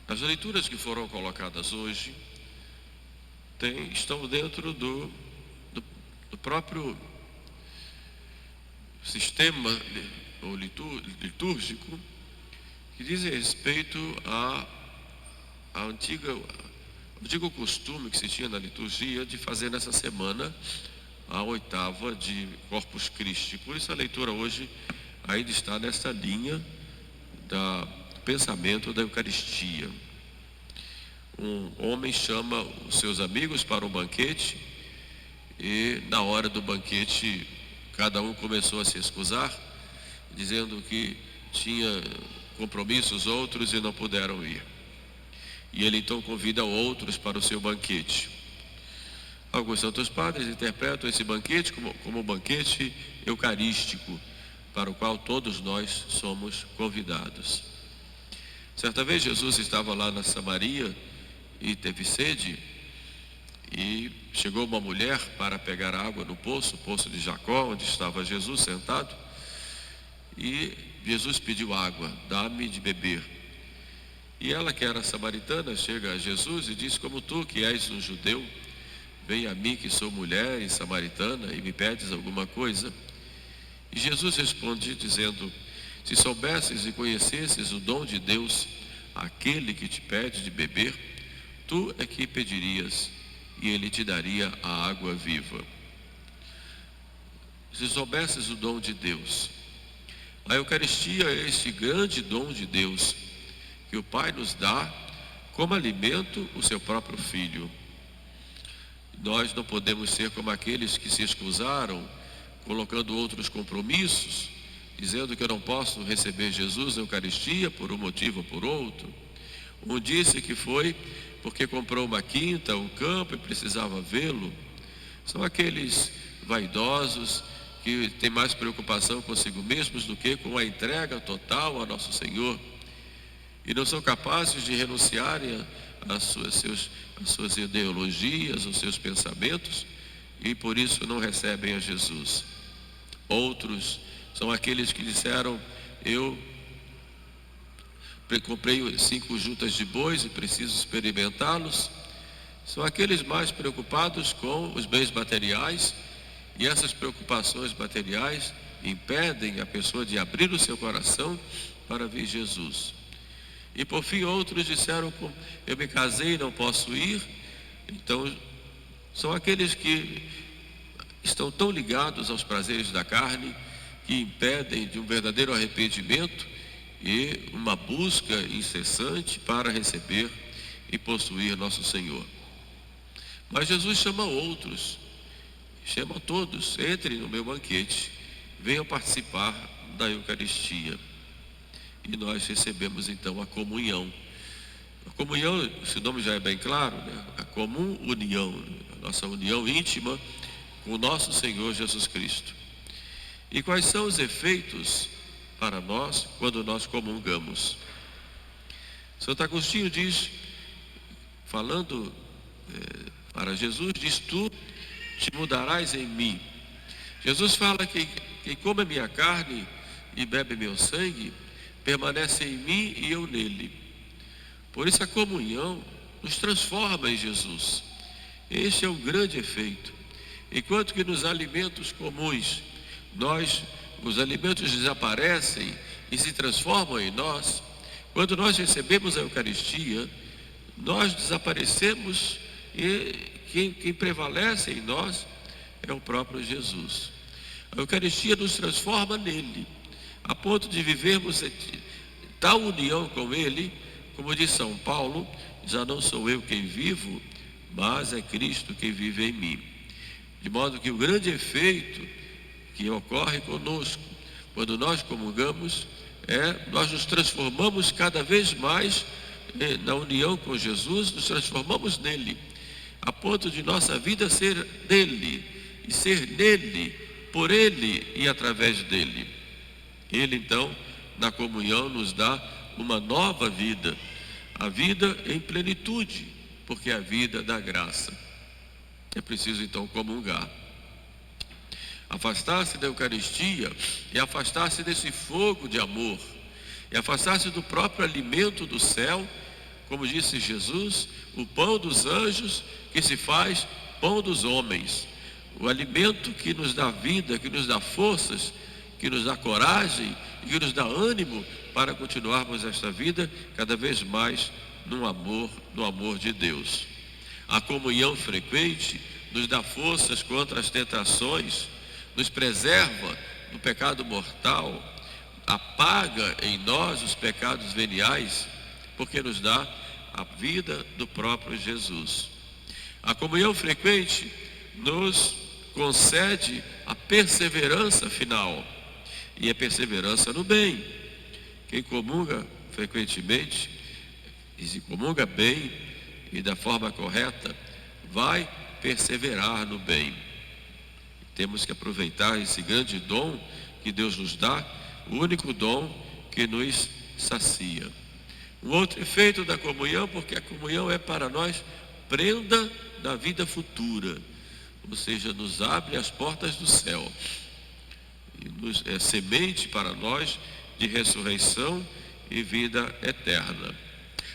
As leituras que foram colocadas hoje estão dentro do próprio sistema litúrgico, que diz respeito ao antigo costume que se tinha na liturgia de fazer nessa semana a oitava de Corpus Christi. Por isso a leitura hoje ainda está nessa linha do pensamento da Eucaristia. Um homem chama os seus amigos para um banquete e na hora do banquete cada um começou a se excusar, dizendo que tinha compromissos outros e não puderam ir. E ele então convida outros para o seu banquete. Alguns santos padres interpretam esse banquete como um banquete eucarístico, para o qual todos nós somos convidados. Certa vez Jesus estava lá na Samaria e teve sede, e chegou uma mulher para pegar água no poço de Jacó, onde estava Jesus sentado, e Jesus pediu água, dá-me de beber. E ela, que era samaritana, chega a Jesus e diz: como tu, que és um judeu, vem a mim, que sou mulher e samaritana, e me pedes alguma coisa? E Jesus responde dizendo: se soubesses e conhecesses o dom de Deus, aquele que te pede de beber, tu é que pedirias, e ele te daria a água viva. Se soubesses o dom de Deus, a Eucaristia é esse grande dom de Deus, que o Pai nos dá como alimento o seu próprio Filho. Nós não podemos ser como aqueles que se excusaram, colocando outros compromissos, dizendo que eu não posso receber Jesus na Eucaristia por um motivo ou por outro. Um disse que foi porque comprou uma quinta, um campo e precisava vê-lo. São aqueles vaidosos que têm mais preocupação consigo mesmos do que com a entrega total a nosso Senhor, e não são capazes de renunciarem às suas ideologias, aos seus pensamentos, e por isso não recebem a Jesus. Outros são aqueles que disseram: eu comprei 5 juntas de bois e preciso experimentá-los. São aqueles mais preocupados com os bens materiais, e essas preocupações materiais impedem a pessoa de abrir o seu coração para ver Jesus. E por fim outros disseram: eu me casei e não posso ir. Então são aqueles que estão tão ligados aos prazeres da carne, que impedem de um verdadeiro arrependimento e uma busca incessante para receber e possuir nosso Senhor. Mas Jesus chama outros, chama todos: entrem no meu banquete, venham participar da Eucaristia. E nós recebemos então a comunhão. A comunhão, esse nome já é bem claro, né? A comum união, a nossa união íntima com o nosso Senhor Jesus Cristo. E quais são os efeitos para nós quando nós comungamos? Santo Agostinho diz, falando para Jesus, diz: tu te mudarás em mim. Jesus fala que quem come a minha carne e bebe meu sangue permanece em mim e eu nele. Por isso a comunhão nos transforma em Jesus. Este é o grande efeito. Enquanto que nos alimentos comuns os alimentos desaparecem e se transformam em nós, quando nós recebemos a Eucaristia, nós desaparecemos, e quem prevalece em nós é o próprio Jesus. A Eucaristia nos transforma nele, a ponto de vivermos tal união com ele, como diz São Paulo: já não sou eu quem vivo, mas é Cristo quem vive em mim. De modo que o grande efeito que ocorre conosco quando nós comungamos nós nos transformamos cada vez mais na união com Jesus, nos transformamos nele, a ponto de nossa vida ser dele, e ser nele, por ele e através dele. Ele então, na comunhão, nos dá uma nova vida, a vida em plenitude, porque é a vida da graça. É preciso então comungar. Afastar-se da Eucaristia é afastar-se desse fogo de amor, é afastar-se do próprio alimento do céu, como disse Jesus, o pão dos anjos que se faz pão dos homens. O alimento que nos dá vida, que nos dá forças, que nos dá coragem e que nos dá ânimo para continuarmos esta vida cada vez mais no amor de Deus. A comunhão frequente nos dá forças contra as tentações, nos preserva do pecado mortal, apaga em nós os pecados veniais, porque nos dá a vida do próprio Jesus. A comunhão frequente nos concede a perseverança final, e a perseverança no bem. Quem comunga frequentemente, e se comunga bem e da forma correta, vai perseverar no bem. Temos que aproveitar esse grande dom que Deus nos dá, o único dom que nos sacia. Um outro efeito da comunhão, porque a comunhão é para nós prenda da vida futura, ou seja, nos abre as portas do céu, e é semente para nós de ressurreição e vida eterna.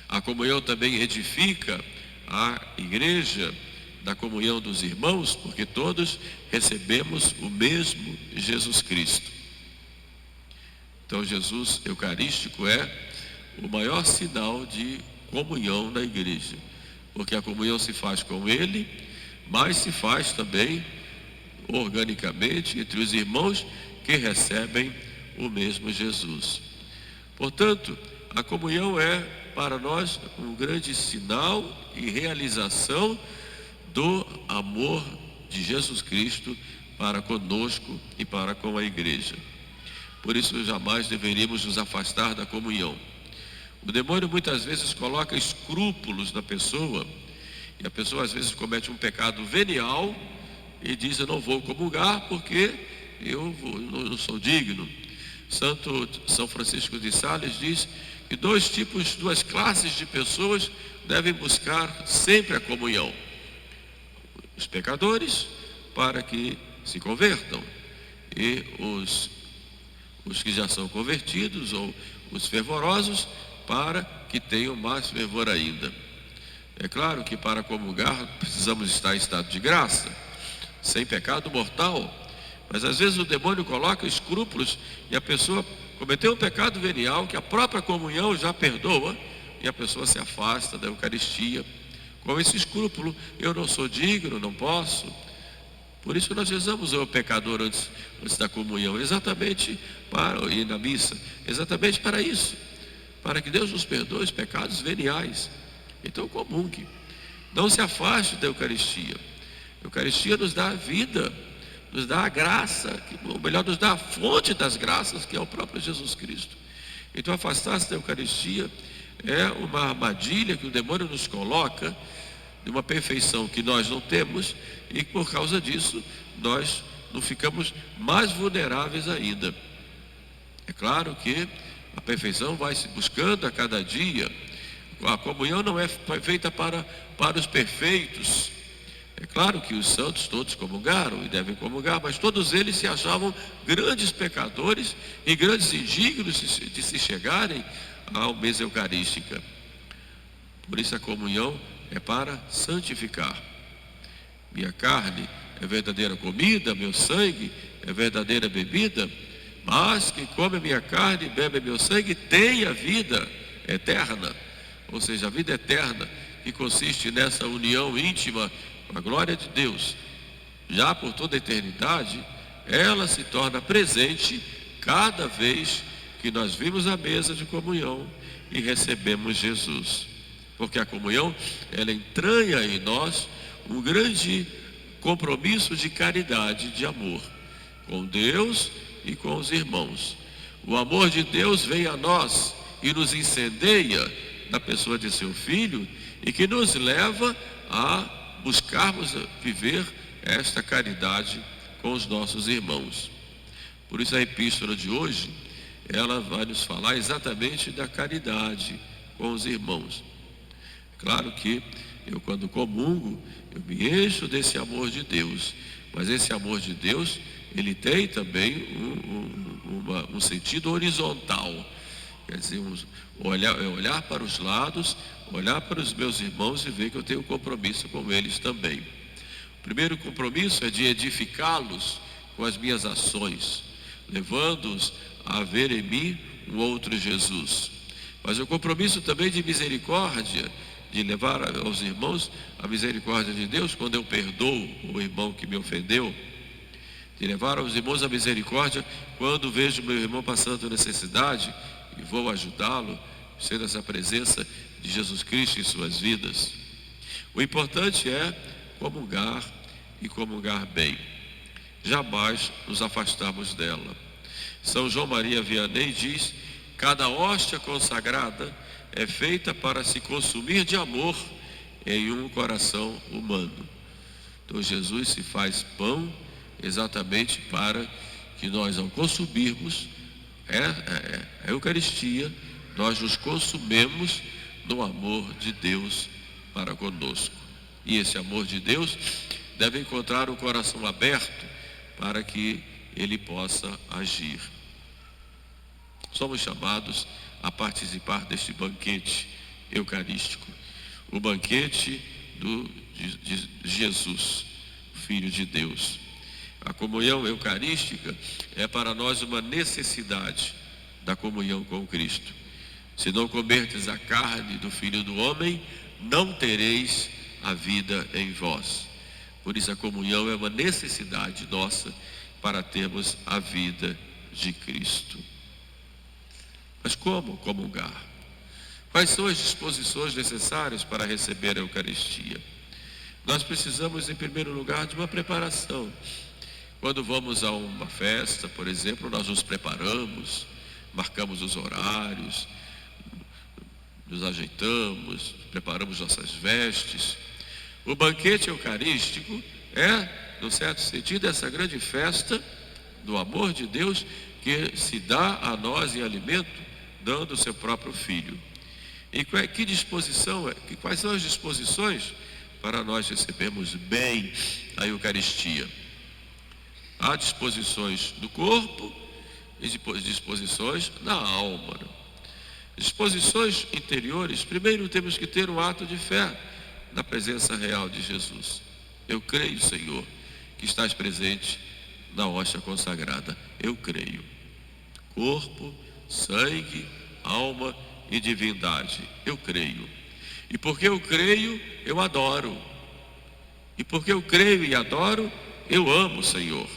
A comunhão também edifica a igreja da comunhão dos irmãos, porque todos recebemos o mesmo Jesus Cristo. Então, Jesus eucarístico é o maior sinal de comunhão na igreja, porque a comunhão se faz com Ele, mas se faz também organicamente entre os irmãos que recebem o mesmo Jesus. Portanto, a comunhão é para nós um grande sinal e realização do amor de Jesus Cristo para conosco e para com a igreja. Por isso jamais deveríamos nos afastar da comunhão. O demônio muitas vezes coloca escrúpulos na pessoa, e a pessoa às vezes comete um pecado venial e diz: eu não vou comungar porque eu não sou digno. Santo São Francisco de Sales diz que duas classes de pessoas devem buscar sempre a comunhão: os pecadores, para que se convertam, e os que já são convertidos, ou os fervorosos, para que tenham mais fervor ainda. É claro que para comungar precisamos estar em estado de graça, sem pecado mortal, mas às vezes o demônio coloca escrúpulos e a pessoa cometeu um pecado venial que a própria comunhão já perdoa, e a pessoa se afasta da Eucaristia com esse escrúpulo: eu não sou digno, não posso. Por isso que nós rezamos o pecador antes da comunhão, exatamente para ir na missa, exatamente para isso, para que Deus nos perdoe os pecados veniais. Então comungue, não se afaste da Eucaristia. A Eucaristia nos dá a vida, nos dá a graça, ou melhor, nos dá a fonte das graças, que é o próprio Jesus Cristo. Então afastar-se da Eucaristia é uma armadilha que o demônio nos coloca, de uma perfeição que nós não temos, e por causa disso nós não ficamos mais vulneráveis ainda. É claro que a perfeição vai se buscando a cada dia. A comunhão não é feita para os perfeitos. É claro que os santos todos comungaram e devem comungar, mas todos eles se achavam grandes pecadores e grandes indignos de se chegarem à mesa eucarística. Por isso a comunhão é para santificar. Minha carne é verdadeira comida, meu sangue é verdadeira bebida, mas quem come a minha carne e bebe meu sangue tem a vida eterna. Ou seja, a vida eterna, que consiste nessa união íntima com a glória de Deus, já por toda a eternidade, ela se torna presente cada vez que nós vimos a mesa de comunhão e recebemos Jesus. Porque a comunhão, ela entranha em nós um grande compromisso de caridade, de amor, com Deus e com os irmãos. O amor de Deus vem a nós e nos incendeia na pessoa de seu Filho, e que nos leva a buscarmos viver esta caridade com os nossos irmãos. Por isso a epístola de hoje, ela vai nos falar exatamente da caridade com os irmãos. Claro que eu, quando comungo, eu me encho desse amor de Deus, mas esse amor de Deus, ele tem também um sentido horizontal. Quer dizer, olhar para os lados, olhar para os meus irmãos e ver que eu tenho compromisso com eles também. O primeiro compromisso é de edificá-los com as minhas ações, levando-os a ver em mim um outro Jesus. Mas o compromisso também de misericórdia, de levar aos irmãos a misericórdia de Deus quando eu perdoo o irmão que me ofendeu, de levar aos irmãos a misericórdia quando vejo meu irmão passando necessidade e vou ajudá-lo, sendo essa presença de Jesus Cristo em suas vidas. O importante é comungar e comungar bem, jamais nos afastarmos dela. São João Maria Vianney diz: cada hóstia consagrada é feita para se consumir de amor em um coração humano. Então Jesus se faz pão exatamente para que nós, ao consumirmos a Eucaristia, nós nos consumemos no amor de Deus para conosco. E esse amor de Deus deve encontrar um coração aberto para que ele possa agir. Somos chamados a participar deste banquete eucarístico, o banquete de Jesus, Filho de Deus. A comunhão eucarística é para nós uma necessidade da comunhão com Cristo. Se não comerdes a carne do Filho do Homem, não tereis a vida em vós. Por isso a comunhão é uma necessidade nossa para termos a vida de Cristo. Mas como comungar? Quais são as disposições necessárias para receber a Eucaristia? Nós precisamos, em primeiro lugar, de uma preparação. Quando vamos a uma festa, por exemplo, nós nos preparamos, marcamos os horários, nos ajeitamos, preparamos nossas vestes. O banquete eucarístico é, no certo sentido, essa grande festa do amor de Deus que se dá a nós em alimento, dando o seu próprio Filho. E quais são as disposições para nós recebermos bem a Eucaristia? Há disposições do corpo e disposições da alma. Disposições interiores, primeiro temos que ter um ato de fé na presença real de Jesus. Eu creio, Senhor, que estás presente na hóstia consagrada. Eu creio. Corpo, sangue, alma e divindade. Eu creio. E porque eu creio, eu adoro. E porque eu creio e adoro, eu amo, Senhor.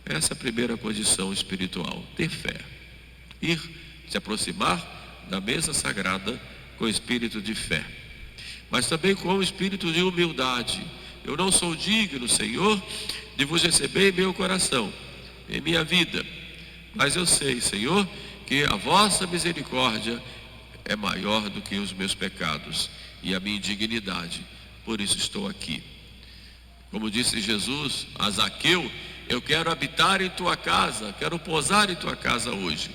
Essa é a primeira condição espiritual, ter fé. Ir se aproximar da mesa sagrada com espírito de fé. Mas também com o espírito de humildade. Eu não sou digno, Senhor, de vos receber em meu coração, em minha vida. Mas eu sei, Senhor, que a vossa misericórdia é maior do que os meus pecados e a minha indignidade. Por isso estou aqui. Como disse Jesus a Zaqueu: eu quero habitar em tua casa, quero pousar em tua casa hoje.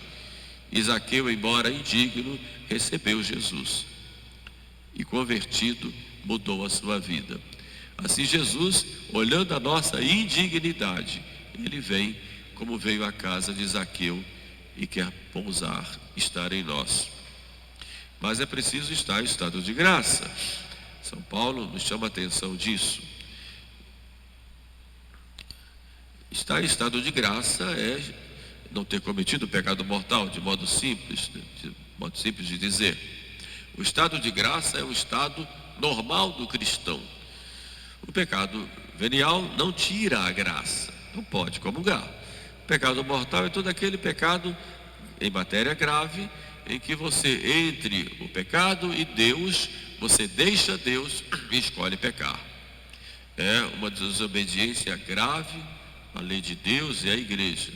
E Zaqueu, embora indigno, recebeu Jesus. E convertido, mudou a sua vida. Assim Jesus, olhando a nossa indignidade, ele vem como veio à casa de Zaqueu e quer pousar, estar em nós. Mas é preciso estar em estado de graça. São Paulo nos chama a atenção disso. Estar em estado de graça é não ter cometido o pecado mortal, de modo simples de dizer. O estado de graça é o estado normal do cristão. O pecado venial não tira a graça, não pode comungar. O pecado mortal é todo aquele pecado em matéria grave, em que você, entre o pecado e Deus, você deixa Deus e escolhe pecar. É uma desobediência grave à lei de Deus e à igreja.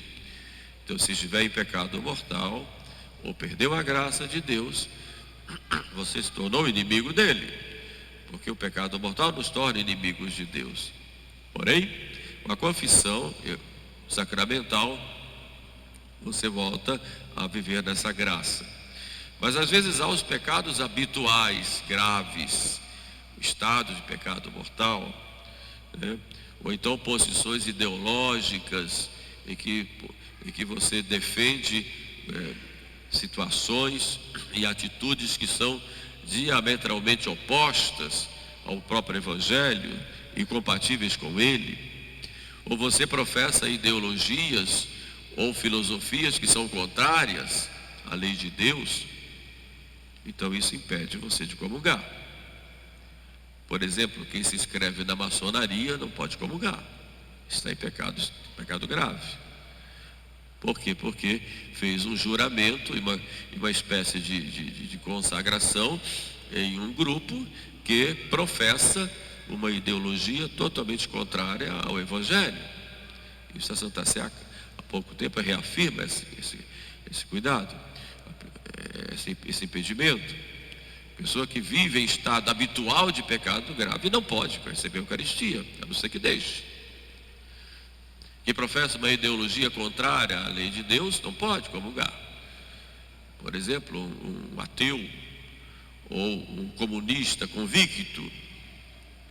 Então, se estiver em pecado mortal, ou perdeu a graça de Deus, você se tornou inimigo dele, porque o pecado mortal nos torna inimigos de Deus. Porém, com a confissão sacramental, você volta a viver nessa graça. Mas às vezes há os pecados habituais, graves, o estado de pecado mortal, né? Ou então posições ideológicas em que você defende situações e atitudes que são diametralmente opostas ao próprio Evangelho, incompatíveis com ele, ou você professa ideologias ou filosofias que são contrárias à lei de Deus, então isso impede você de comungar. Por exemplo, quem se inscreve na maçonaria não pode comungar, está em pecado grave. Por quê? Porque fez um juramento e uma espécie de consagração em um grupo que professa uma ideologia totalmente contrária ao Evangelho. Isso a Santa Sé há pouco tempo reafirma esse cuidado, esse impedimento. Pessoa que vive em estado habitual de pecado grave não pode receber a Eucaristia, a não ser que deixe. Quem professa uma ideologia contrária à lei de Deus não pode comungar. Por exemplo, um ateu ou um comunista convicto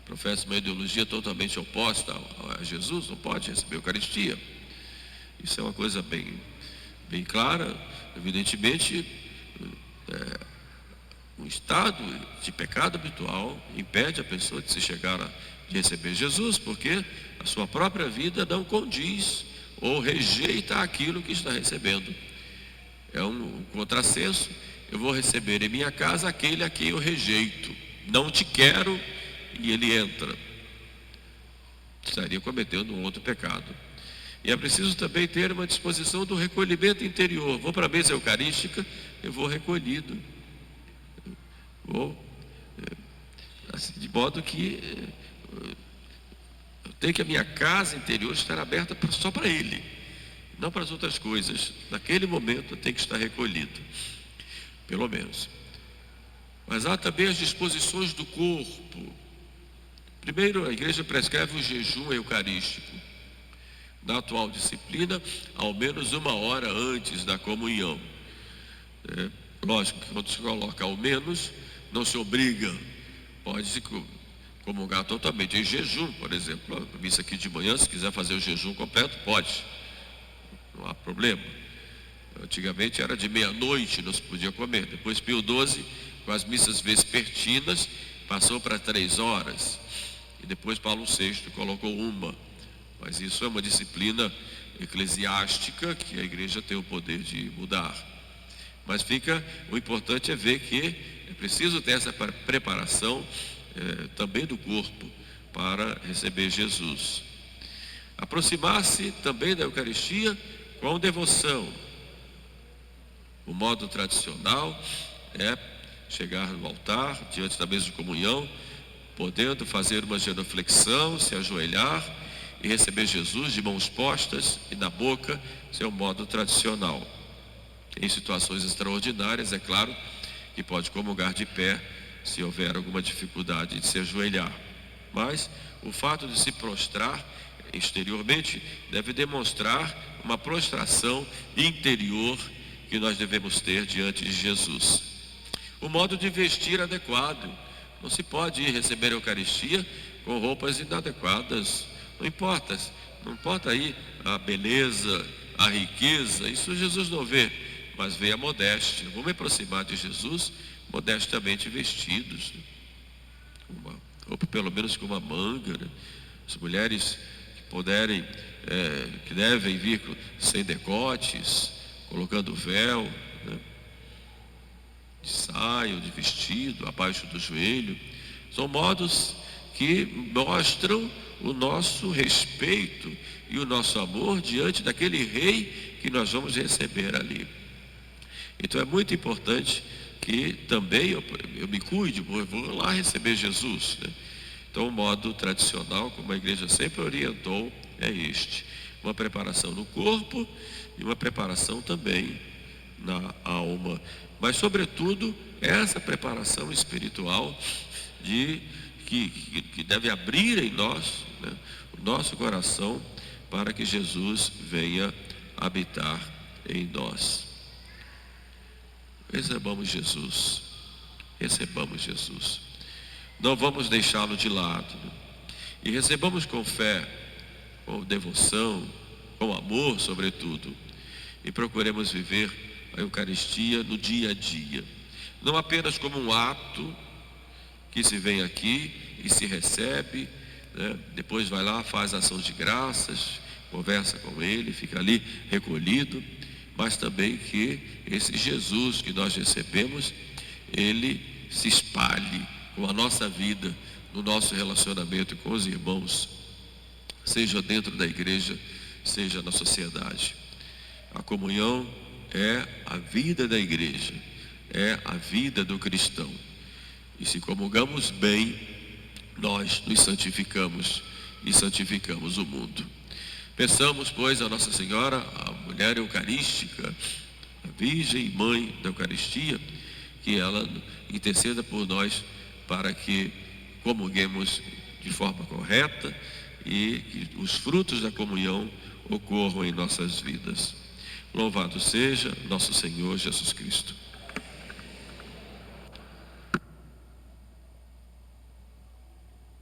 professa uma ideologia totalmente oposta a Jesus, não pode receber a Eucaristia. Isso é uma coisa bem clara. Evidentemente, um estado de pecado habitual impede a pessoa de se chegar de receber Jesus, porque a sua própria vida não condiz ou rejeita aquilo que está recebendo. É um contrassenso. Eu vou receber em minha casa aquele a quem eu rejeito. Não te quero, e ele entra. Estaria cometendo um outro pecado. E é preciso também ter uma disposição do recolhimento interior. Vou para a mesa eucarística, eu vou recolhido. Assim, de modo que eu tenho que a minha casa interior estar aberta só para ele, não para as outras coisas. Naquele momento eu tenho que estar recolhido, pelo menos. Mas há também as disposições do corpo. Primeiro, a igreja prescreve o jejum eucarístico. Na atual disciplina, ao menos 1 hora antes da comunhão. Lógico que quando se coloca ao menos, não se obriga. Pode-se comungar totalmente em jejum, por exemplo. A missa aqui de manhã, se quiser fazer o jejum completo, pode. Não há problema. Antigamente era de meia-noite, não se podia comer. Depois Pio XII, com as missas vespertinas, passou para 3 horas. E depois Paulo VI colocou 1. Mas isso é uma disciplina eclesiástica que a igreja tem o poder de mudar. Mas o importante é ver que é preciso ter essa preparação também do corpo para receber Jesus. Aproximar-se também da Eucaristia com devoção. O modo tradicional é chegar no altar, diante da mesa de comunhão, podendo fazer uma genuflexão, se ajoelhar e receber Jesus de mãos postas e na boca. Esse é o modo tradicional. Em situações extraordinárias, é claro, que pode comungar de pé, se houver alguma dificuldade de se ajoelhar. Mas o fato de se prostrar exteriormente deve demonstrar uma prostração interior que nós devemos ter diante de Jesus. O modo de vestir adequado. Não se pode ir receber a Eucaristia com roupas inadequadas. Não importa aí a beleza, a riqueza, isso Jesus não vê, mas vê a modéstia. Vamos me aproximar de Jesus modestamente vestidos, uma roupa pelo menos com uma manga, né? As mulheres que devem vir sem decotes, colocando véu, né? De saia ou de vestido abaixo do joelho. São modos que mostram o nosso respeito e o nosso amor diante daquele rei que nós vamos receber ali. Então é muito importante que também eu me cuide, vou lá receber Jesus, né? Então o modo tradicional, como a igreja sempre orientou, é este: uma preparação no corpo e uma preparação também na alma, mas sobretudo essa preparação espiritual que deve abrir em nós, né, o nosso coração, para que Jesus venha habitar em nós. Recebamos Jesus, não vamos deixá-lo de lado, né? E recebamos com fé, com devoção, com amor sobretudo, e procuremos viver a Eucaristia no dia a dia. não apenas como um ato que se vem aqui e se recebe, né? Depois vai lá, faz ação de graças, conversa com ele, fica ali recolhido, mas também que esse Jesus que nós recebemos, ele se espalhe com a nossa vida, no nosso relacionamento com os irmãos, seja dentro da igreja, seja na sociedade. A comunhão é a vida da igreja, é a vida do cristão. E se comungamos bem, nós nos santificamos e santificamos o mundo. Peçamos, pois, a Nossa Senhora, a mulher eucarística, a Virgem e Mãe da Eucaristia, que ela interceda por nós para que comunguemos de forma correta e que os frutos da comunhão ocorram em nossas vidas. Louvado seja nosso Senhor Jesus Cristo.